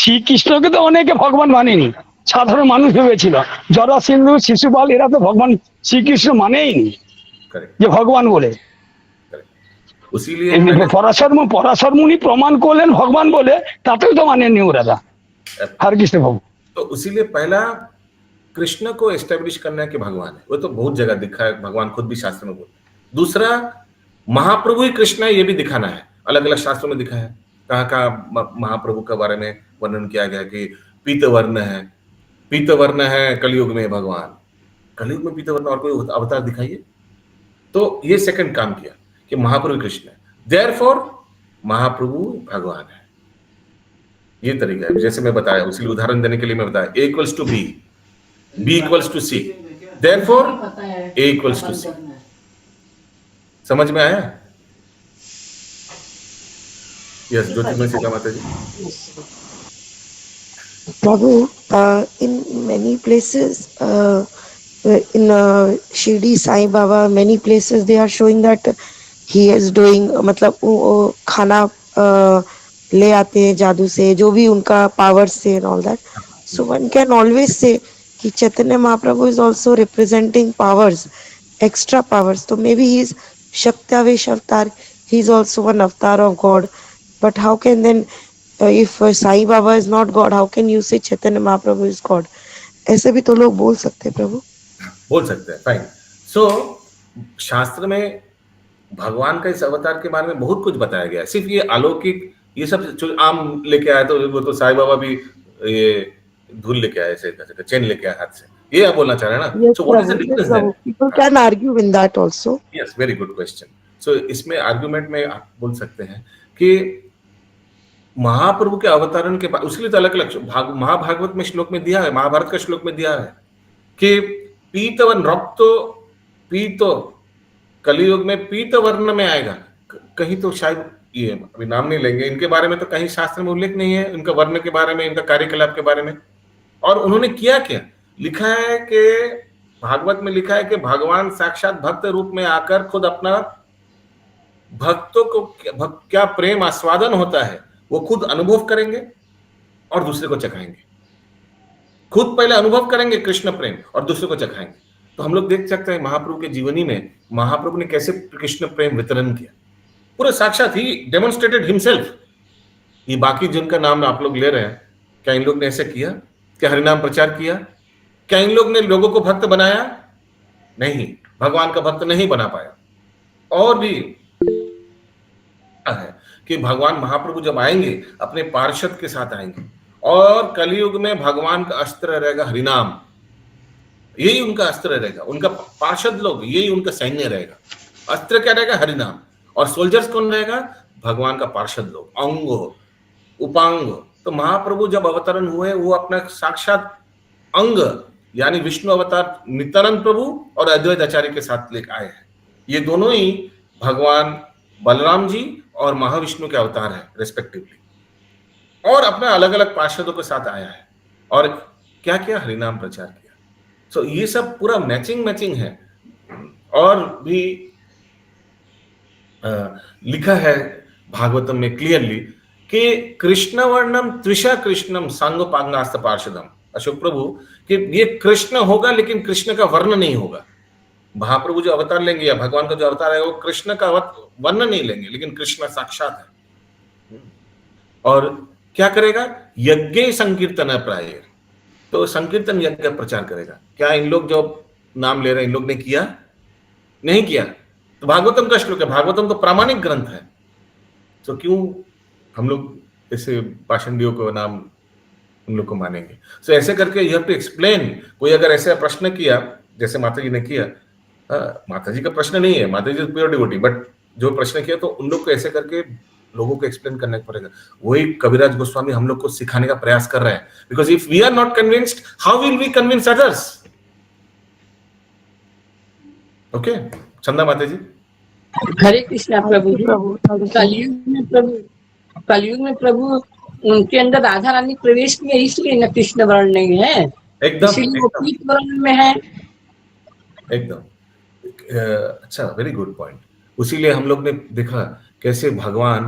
শ্রীকৃষ্ণকে তো অনেকে ভগবান মানেনি, সাধারণ মানুষ ভেবেছিল। জরাসিন্ধু, শিশুপাল এরা তো ভগবান শ্রীকৃষ্ণ মানেইনি যে ভগবান বলে। উসিলিয়ে পরাশর মুনি প্রমাণ করলেন ভগবান বলে, তাতেও তো মানেননি ওরা। হরে কৃষ্ণ প্রভু। तो उसीलिए पहला कृष्ण को एस्टेब्लिश करना है कि भगवान है, वो तो बहुत जगह दिखा है, भगवान खुद भी शास्त्र में बोलते हैं। दूसरा महाप्रभु ही कृष्ण है, ये भी दिखाना है, अलग अलग शास्त्रों में दिखा है, कहाँ कहाँ महाप्रभु के बारे में वर्णन किया गया कि पीतवर्ण है कलयुग में भगवान, कलयुग में पीतवर्ण और कोई अवतार दिखाइए। तो ये सेकंड काम किया कि महाप्रभु कृष्ण है, देयरफॉर महाप्रभु भगवान है। ये तरीका है, जैसे मैं बताया, उसी उदाहरण देने के लिए मैं बताया A equals to B, B equals to C, therefore A equals to C। समझ में आया? यस, ज्योतिर्मय सीता माता जी। Prabhu, in many places, in Shirdi Sai Baba, many places they are showing that he is doing, मतलब वो खाना ले आते हैं जादू से, जो भी उनका पावर से and all that. So one can always say कि Chaitanya Mahaprabhu is also representing powers, extra powers. So maybe he is Shaktavesh avatar, he is also one avatar of God. But how can then, if Sai Baba is not God, how can you say Chaitanya Mahaprabhu is God? ऐसे भी तो लोग बोल सकते हैं प्रभु। बोल सकते हैं, फाइन। सो शास्त्र में भगवान का इस अवतार के बारे में बहुत कुछ बताया गया है। सिर्फ ये अलौकिक, ये सब आम लेके आया तो वो तो साईं बाबा भी ये धूल लेके आए, ऐसे चेन लेके आए हाथ से, ये आप बोलना चाह रहे हैं ना? Yes, So what is the Prabhu. Yes, difference then? Prabhu. People can argue in that also. Yes, very good question. So इसमें आर्गुमेंट में आप बोल सकते हैं कि महाप्रभु के अवतरण के बाद, उसके लिए तो अलग अलग महाभागवत में श्लोक में दिया है, महाभारत का श्लोक में दिया है कि पीतवन रक्तो पीतो, कलियुग में पीत वर्ण में आएगा। कहीं तो शायद ये अभी नाम नहीं लेंगे, इनके बारे में तो कहीं शास्त्र में उल्लेख नहीं है, इनका वर्ण के बारे में, इनका कार्यकलाप के बारे में। और उन्होंने किया क्या? लिखा है कि भागवत में लिखा है कि भगवान साक्षात भक्त रूप में आकर खुद अपना भक्तों को क्या प्रेम आस्वादन होता है वो खुद अनुभव करेंगे और दूसरे को चखाएंगे। खुद पहले अनुभव करेंगे कृष्ण प्रेम और दूसरे को चखाएंगे। तो हम लोग देख सकते हैं महाप्रभु के जीवनी में महाप्रभु ने कैसे कृष्ण प्रेम वितरण किया, पूरे साक्षात ही डेमोन्स्ट्रेटेड हिमसेल्फ। ये बाकी जिनका नाम आप लोग ले रहे हैं, क्या इन लोग ने ऐसे किया? क्या हरिनाम प्रचार किया? क्या इन लोग ने लोगों को भक्त बनाया? नहीं, भगवान का भक्त नहीं बना पाया। और भी है कि भगवान महाप्रभु जब आएंगे अपने पार्षद के साथ आएंगे और कलयुग में भगवान का अस्त्र रहेगा हरिनाम, यही उनका अस्त्र रहेगा। उनका पार्षद लोग, यही उनका सैन्य रहेगा। अस्त्र क्या रहेगा? हरिनाम। और सोल्जर्स कौन रहेगा? भगवान का पार्षद लोग, अंग उपांग। तो महाप्रभु जब अवतरण हुए वो अपना साक्षात अंग यानी विष्णु अवतार नित्यानंद प्रभु और अद्वैत आचार्य के साथ लेकर आए हैं। ये दोनों ही भगवान बलराम जी और महाविष्णु के अवतार हैं रेस्पेक्टिवली, और अपने अलग अलग पार्षदों के साथ आया है और क्या किया? हरिनाम प्रचार किया। सो ये सब पूरा मैचिंग है। और भी लिखा है भागवतम में क्लियरली कि कृष्ण वर्णम त्रिशा कृष्णम सांगोपांगास्त पार्षदम, अशोक प्रभु, कि ये कृष्ण होगा लेकिन कृष्ण का वर्ण नहीं होगा। महाप्रभु जो अवतार लेंगे या भगवान का जो अवतार है वो कृष्ण का वर्ण नहीं लेंगे, लेकिन कृष्ण साक्षात है। और क्या करेगा? यज्ञ संकीर्तन प्राय, तो संकीर्तन यज्ञ प्रचार करेगा। क्या इन लोग जो नाम ले रहे हैं इन लोग ने किया? नहीं किया। तो भागवतम का श्लोक है, भागवतम तो प्रामाणिक ग्रंथ है, तो क्यों हम लोग ऐसे पाषंडियों को नाम उन लोग को मानेंगे? सो ऐसे करके यू हैव टू एक्सप्लेन। कोई अगर ऐसा प्रश्न किया जैसे माता जी ने किया, माता जी का प्रश्न नहीं है, माता जी प्योर डिवोटी, बट जो प्रश्न किया तो उन लोग को ऐसे करके लोगों को एक्सप्लेन करना पड़ेगा। वही कविराज गोस्वामी हम लोग को सिखाने का प्रयास कर रहे हैं, because if we are not convinced how will we convince others? Okay, Chanda Mata जी। हरे कृष्णा प्रभु जी। कलयुग में प्रभु उनके अंदर राधा रानी प्रवेश किए, इसलिए न कृष्ण वर्ण नहीं है, इसलिए वो पीत वर्ण में है। एकदम अच्छा, वेरी गुड पॉइंट। उसीलिए हम लोग ने देखा कैसे भगवान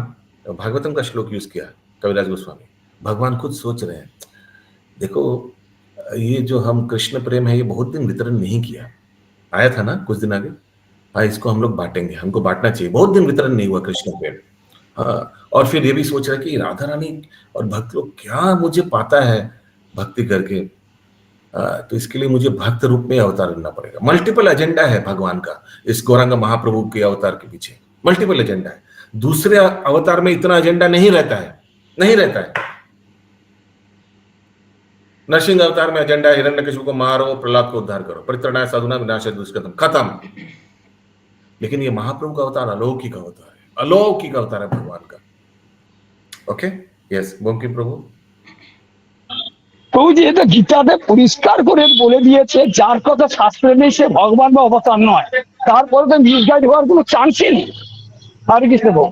भागवतम का श्लोक यूज किया कविराज गोस्वामी। भगवान खुद सोच रहे हैं, देखो ये जो हम कृष्ण प्रेम है ये बहुत दिन वितरण नहीं किया, आया था ना कुछ दिन आगे, हाँ इसको हम लोग बांटेंगे, हमको बांटना चाहिए। बहुत दिन वितरण नहीं हुआ कृष्ण प्रेम। हाँ, और फिर ये भी सोच रहा है कि राधा रानी और भक्त लोग क्या मुझे पाता है भक्ति करके, तो इसके लिए मुझे भक्त रूप में अवतार लेना पड़ेगा। मल्टीपल एजेंडा है भगवान का इस गौरांग महाप्रभु के अवतार के पीछे, मल्टीपल एजेंडा है। दूसरे अवतार में इतना एजेंडा नहीं रहता है। नरसिंह अवतार में एजेंडा हिरण्यकशिपु को मारो, प्रहलाद को उद्धार करो, परित्राणाय साधुनां विनाशाय दुष्कृतम्, खत्म। लेकिन ये महाप्रभु का अवतार अलौकिक अवतार है, अलौकिक अवतार है भगवान का। ओके, यस बंकी प्रभु। প্রভুজি এটা গীতাতে পরিষ্কার করে বলে দিয়েছে, যার কথা শাস্ত্রে নেই সে ভগবান বা অবতার নয়। তারপরে তো মিসগাইড হওয়ার কোনো চান্সই নেই। হরে কৃষ্ণ বল।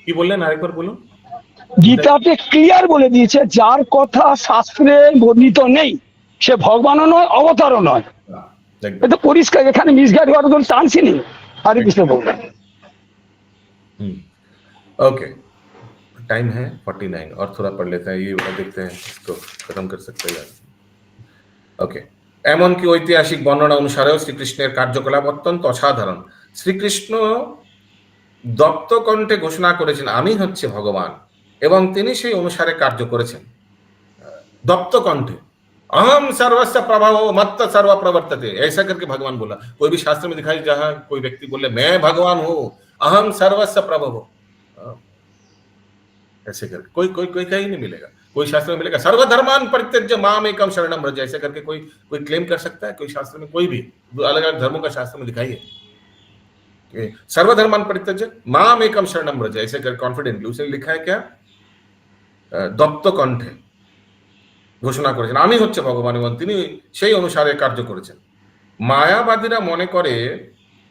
কি বললেন আরেকবার বলুন। গীতাতে ক্লিয়ার বলে দিয়েছে যার কথা শাস্ত্রে বর্ণিত নেই সে ভগবানও নয় অবতারও নয়। এটা পরিষ্কার, এখানে মিসগাইড হওয়ার কোনো চান্সই নেই। হরে কৃষ্ণ বল। ओके, टाइम है 49 और थोड़ा पढ़ लेते हैं, ये देखते हैं इसको खत्म कर सकते हैं। ओके, এমনকি ঐতিহাসিক বর্ণনা অনুসারেও শ্রীকৃষ্ণের কার্যকলাপ অত্যন্ত অসাধারণ। শ্রীকৃষ্ণ দত্তকণ্ঠে ঘোষণা করেছেন আমি হচ্ছে ভগবান, এবং তিনি সেই অনুসারে কার্য করেছেন। दत्तकंठे अहम सर्वस्व प्रभाव मत्त सर्व प्रवर्तते, ऐसा करके भगवान बोला। कोई भी शास्त्र में दिखाई जहां कोई व्यक्ति बोले मैं भगवान हूं, अहम सर्वस्व प्रभव, ऐसे करके कोई कहीं नहीं मिलेगा। कोई शास्त्र में मिलेगा सर्वधर्मान परित्यज्य माम एकम शरणम व्रज, ऐसे करके कोई कोई क्लेम कर सकता है? कोई शास्त्र में, कोई भी अलग अलग धर्मों का शास्त्र में दिखाइए सर्वधर्मान परित्यज्य माम एकम शरणम व्रज, ऐसे कर कॉन्फिडेंटली उसने लिखा है क्या? দত্ত কণ্ঠে ঘোষণা করেছেন আমি হচ্ছে ভগবান এবং তিনি সেই অনুসারে কার্য করেছেন। মায়াবাদীরা মনে করে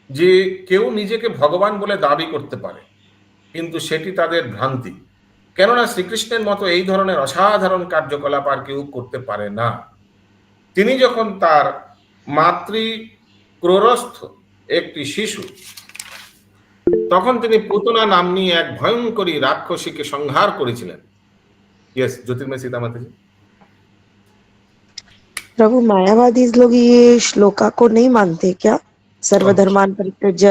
যে কেউ নিজেকে ভগবান বলে দাবি করতে পারে, কিন্তু সেটি তাদের ভ্রান্তি, কেননা শ্রীকৃষ্ণের মতো এই ধরনের অসাধারণ কার্যকলাপ আর কেউ করতে পারে না। তিনি যখন তার মাতৃ ক্রোরস্থ একটি শিশু, তখন তিনি পুতনা নাম্নী এক ভয়ঙ্করী রাক্ষসীকে সংহার করেছিলেন। यस, ज्योतिर्मय सीता माता जी। प्रभु मायावादी लोग ये श्लोका को नहीं मानते क्या? सर्वधर्मान परित्यज्य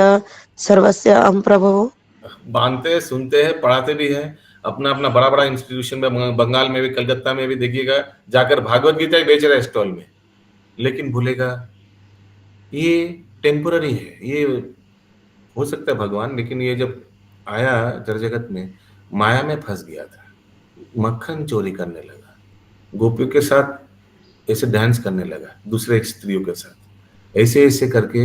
सर्वस्य अहम प्रभु। मानते हैं, सुनते हैं, पढ़ाते भी हैं। अपना अपना बड़ा बड़ा इंस्टीट्यूशन में, बंगाल में भी, कलकत्ता में भी देखिएगा, जाकर भागवत गीता ही बेच रहे हैं स्टॉल में। लेकिन भूलेगा ये टेम्पोररी है, ये हो सकता है भगवान, लेकिन ये जब आया जड़ जगत में माया में फंस गया था, मक्खन चोरी करने लगा, गोपियों के साथ ऐसे डांस करने लगा, दूसरे स्त्रियों के साथ, ऐसे ऐसे करके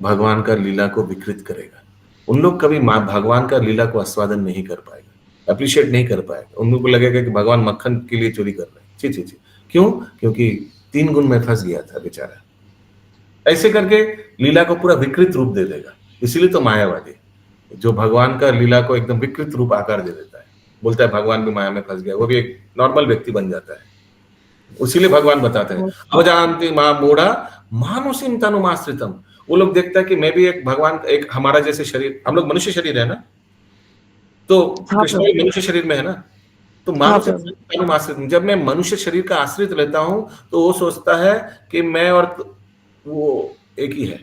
भगवान का लीला को विकृत करेगा। उन लोग कभी भगवान का लीला को आस्वादन नहीं कर पाएगा, अप्रिशिएट नहीं कर पाएगा। उन लोग को लगेगा कि भगवान मक्खन के लिए चोरी कर रहे हैं। ची ची ची, क्यों? क्योंकि 3 गुण में फंस गया था बेचारा। ऐसे करके लीला को पूरा विकृत रूप दे देगा। इसीलिए तो मायावादी जो भगवान का लीला को एकदम विकृत रूप आकार दे देता है, बोलता है भगवान भी माया में फंस गया, वो भी एक नॉर्मल व्यक्ति बन जाता है। उसीलिए भगवान बताते हैं अवजानती मां मूढ़ा मानुषिम तनुमाश्रितम। वो लोग देखता है कि मैं भी एक भगवान, एक हमारा जैसे शरीर, हम लोग मनुष्य शरीर है ना, तो कृष्ण भी मनुष्य शरीर में है ना, तो मानुषिम तनुमाश्रितम। जब मैं मनुष्य शरीर का आश्रित लेता हूं तो वो सोचता है कि मैं और वो एक ही है।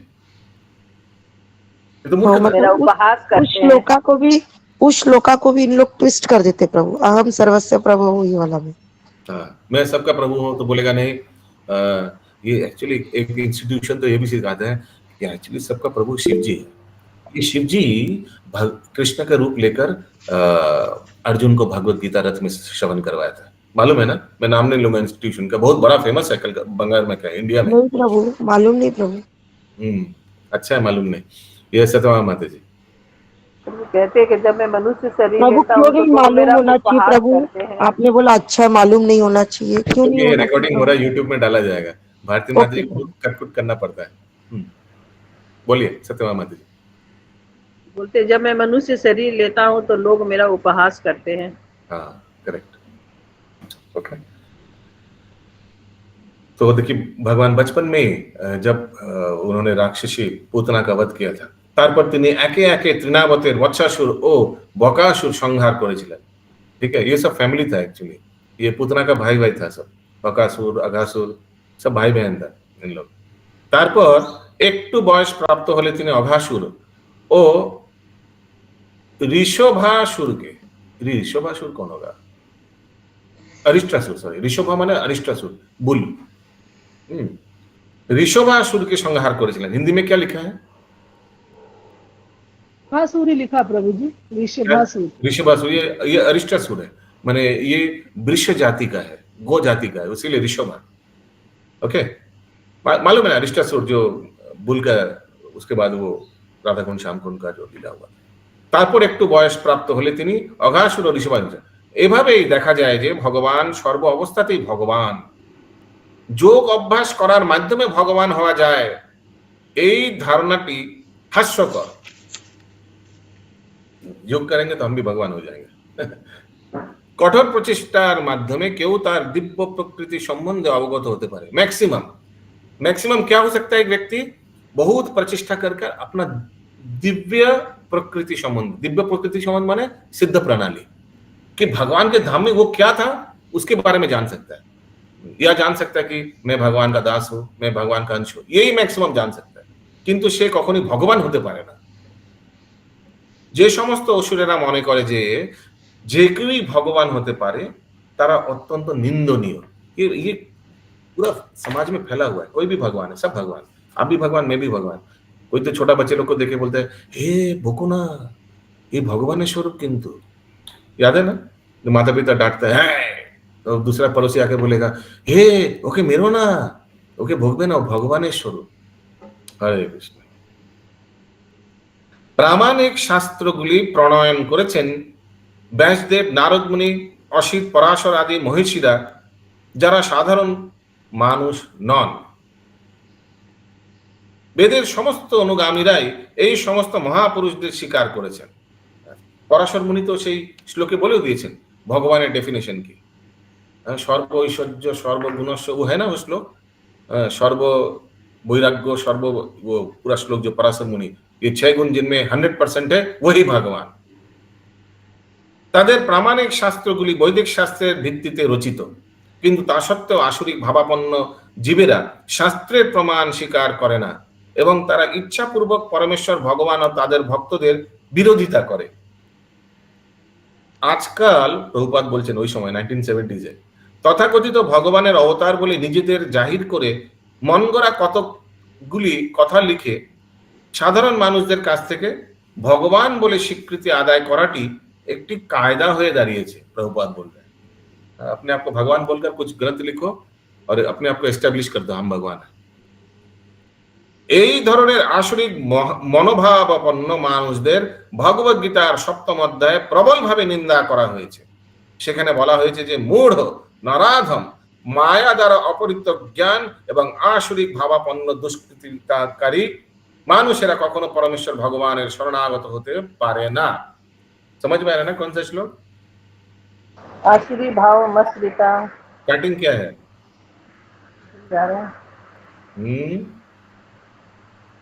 तो मेरा उपहास करते हैं। उस श्लोका को भी इन लोग ट्विस्ट कर देते प्रभु, अहम सर्वस्व प्रभु ये वाला में। हाँ, मैं सबका प्रभु हूँ, तो बोलेगा नहीं ये एक्चुअली एक इंस्टीट्यूशन तो ये भी सिखाते हैं कि एक्चुअली सबका प्रभु शिव जी है। ये शिव जी कृष्ण का रूप लेकर अर्जुन को भगवत गीता रथ में श्रवण करवाया था, मालूम है ना? मैं नाम नहीं लूंगा इंस्टीट्यूशन का, बहुत बड़ा फेमस है बंगाल में, क्या इंडिया में? नहीं प्रभु, मालूम नहीं प्रभु। अच्छा है, मालूम नहीं। ये सत्यमा माता जी कहते हैं कि जब मैं मनुष्य शरीर प्रभु लेता हूं क्यों तो नहीं मालूम होना चाहिए प्रभु? आपने बोला अच्छा मालूम नहीं होना चाहिए, क्यों नहीं? ये रिकॉर्डिंग हो रहा है, यूट्यूब में डाला जाएगा। भारती माता जी को कटकुट करना पड़ता है। बोलिए सत्यमा माता जी। बोलते जब मैं मनुष्य शरीर लेता हूं तो लोग मेरा उपहास करते हैं। हाँ, करेक्ट, ओके। तो देखिए भगवान बचपन में जब उन्होंने राक्षसी पूतना का वध किया था, তারপর তিনি একে একে তৃণাবতের বৎসাসুর ও বকাসুর সংহার করেছিলেন। ठीक है, ये सब फैमिली था एक्चुअली, ये पूतना का भाई भाई था, सब बकासुर अघासुर सब भाई बहन था इन लोग। তারপর একটু বয়স প্রাপ্ত হলে তিনি অঘাসুর ও ঋষভাসুরকে, ऋषभासुर कौन होगा? अरिष्टासुर, सॉरी, ऋषभा माने अरिष्टासुर, बुल। ऋषभासुर के संहार करेছিলেন। हिंदी में क्या लिखा है? भासुरी लिखा प्रभु जी, ऋषभासुर। ऋषभासुर ये अरिष्टासुर है, माने ये वृष जाति का है, गो जाति का है, इसीलिए ऋषभा। ओके, मालूम है अरिष्टासुर जो बुल का, उसके बाद वो राधा कुंड श्याम कुंड का जो लीला हुआ। তারপর একটু বয়স প্রাপ্ত হলে তিনি অঘাসুর ও ঋষভাসুর। এভাবেই দেখা যায় যে ভগবান সর্ব অবস্থাতেই ভগবান। যোগ অভ্যাস করার মাধ্যমে ভগবান হওয়া যায়, এই ধারণাটি হাস্যকর। योग करेंगे तो हम भी भगवान हो जाएंगे। कठोर प्रचेष्टार माध्यमे केउ तार दिव्य प्रकृति संबंधे अवगत होते पारे। मैक्सिमम क्या हो सकता है? एक व्यक्ति बहुत प्रचेष्टा करके अपना दिव्य प्रकृति संबंध, दिव्य प्रकृति संबंध माने सिद्ध प्रणाली, कि भगवान के धाम में वो क्या था उसके बारे में जान सकता है, या जान सकता है कि मैं भगवान का दास हूं, मैं भगवान का अंश हूं, यही मैक्सिमम जान सकता है। किंतु से कखनोई भगवान होते पारे ना। যে সমস্ত অসুরেরা মনে করে যে যে কেউই ভগবান হতে পারে, তারা অত্যন্ত নিন্দনীয়। ये पूरा समाज में फैला हुआ है, कोई भी भगवान है, सब भगवान, आप भी भगवान, मैं भी भगवान। कोई तो छोटा बच्चे लोग को देखे बोलते है हे भोको ना, ये भगवान स्वरूप। किंतु याद है ना, जो माता पिता डांटते हैं तो दूसरा पड़ोसी आके बोलेगा, हे ओके मेरो ना, ওকে ভোগবে না, ভগবানের স্বরূপ। হরে কৃষ্ণ। প্রামাণিক শাস্ত্রগুলি প্রণয়ন করেছেন ব্যাসদেব, নারদ মুনি, অসিত, পরাশর আদি মহিষীরা, যারা সাধারণ মানুষ নন। বেদের সমস্ত অনুগামীরাই এই সমস্ত মহাপুরুষদের স্বীকার করেছেন। পরাশর মুনি তো সেই শ্লোকে বলেও দিয়েছেন ভগবানের ডেফিনেশন কি। सर्व ऐश्वर्य सर्वगुणस्व, वो है ना वो श्लोक, सर्व वैराग्य सर्व, वो पूरा श्लोक जो पराशर मुनि, ये 6 गुण जिनमें 100% है वही भगवान। তাদের প্রামাণিক শাস্ত্রগুলি বৈদিক শাস্ত্রের ভিত্তিতে রচিত, কিন্তু তা সত্ত্বেও আসরিক ভাবাপন্ন জীবেরা শাস্ত্রের প্রমাণ স্বীকার করে না এবং তারা ইচ্ছাপূর্বক পরমেশ্বর ভগবান ও তাদের ভক্তদের বিরোধিতা করে। আজকাল প্রভুপাদ বলছেন ওই সময় 1970s তথাকথিত ভগবানের অবতার বলে নিজেদের জাহির করে মন গড়া কতকগুলি কথা লিখে সাধারণ মানুষদের কাছ থেকে ভগবান বলে স্বীকৃতি আদায় করাটি একটি কায়দা হয়ে দাঁড়িয়েছে। प्रभुपाद बोल रहे हैं अपने आप को भगवान बोलकर कुछ ग्रंथ लिखो और अपने आप को एस्टैब्लिश कर दो हम भगवान है। এই ধরনের আসরিক মনোভাবাপন্ন মানুষদের ভগবত গীতার 7ম অধ্যায়ে প্রবলভাবে নিন্দা করা হয়েছে। সেখানে বলা হয়েছে যে মূঢ়, নরাধম, মায়া দ্বারা অপরিত জ্ঞান এবং আসরিক ভাবাপন্ন দুষ্কৃতিকারী মানুষেরা কখনো পরমেশ্বর ভগবানের শরণাগত হতে পারে না। समझ में आ रहा है ना कौन सा श्लोक? आसुरी भाव मस्रिता कटिंग क्या है?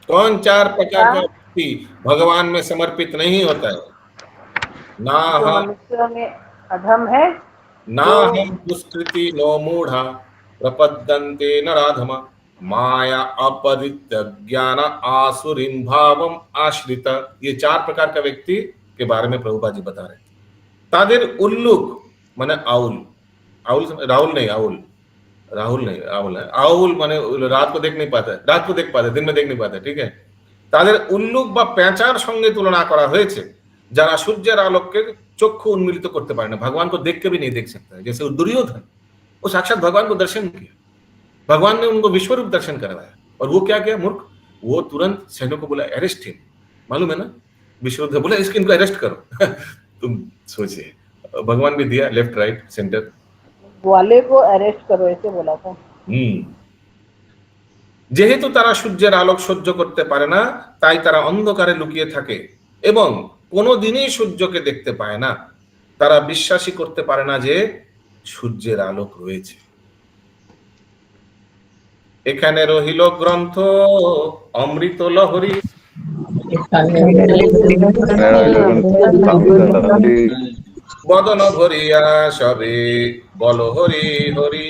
कौन 4 प्रकार का व्यक्ति भगवान में समर्पित नहीं होता है? ना हम में अधम है, ना हम दुष्कृति नो मूढ़ा प्रपद्यन्ते नराधमा माया अपरित ज्ञान आसुरीं भावम आश्रित। ये 4 प्रकार का व्यक्ति के बारे में प्रभुपाद जी बता रहे हैं। तादेर उल्लुक माने आउल, आउल राहुल नहीं, आउल राहुल नहीं, आउल है, आउल माने रात को देख नहीं पाता, रात को देख पाते, दिन में देख नहीं पाते, ठीक है। तादेर उल्लुक বা পেঁচার সঙ্গে তুলনা করা হয়েছে, যারা সূর্যের আলোককে চক্ষু উন্মিলিত করতে পারে না, भगवान को देख के भी नहीं देख सकता है। जैसे दुर्योधन, वो साक्षात भगवान को दर्शन किया, भगवान ने उनको विश्वरूप दर्शन करवाया, और वो क्या किया मूर्ख, वो तुरंत सैनिकों को बोला अरेस्ट हिम, मालूम है ना, विश्वरूप बोला इसको इनको अरेस्ट करो। तुम सोचिए, भगवान भी दिया लेफ्ट राइट सेंटर, वाले को अरेस्ट करो ऐसे बोला था। যেহেতু তারা সূর্যের আলোক সহ্য করতে পারে না, তাই তারা অন্ধকারে লুকিয়ে থাকে এবং কোনোদিনই সূর্যকে দেখতে পায় না। তারা বিশ্বাসই করতে পারে না যে সূর্যের আলোক রয়েছে। এখানে রহিল গ্রন্থ অমৃত লহরী, বদন ভরিয়া সবে বল হরি হরি।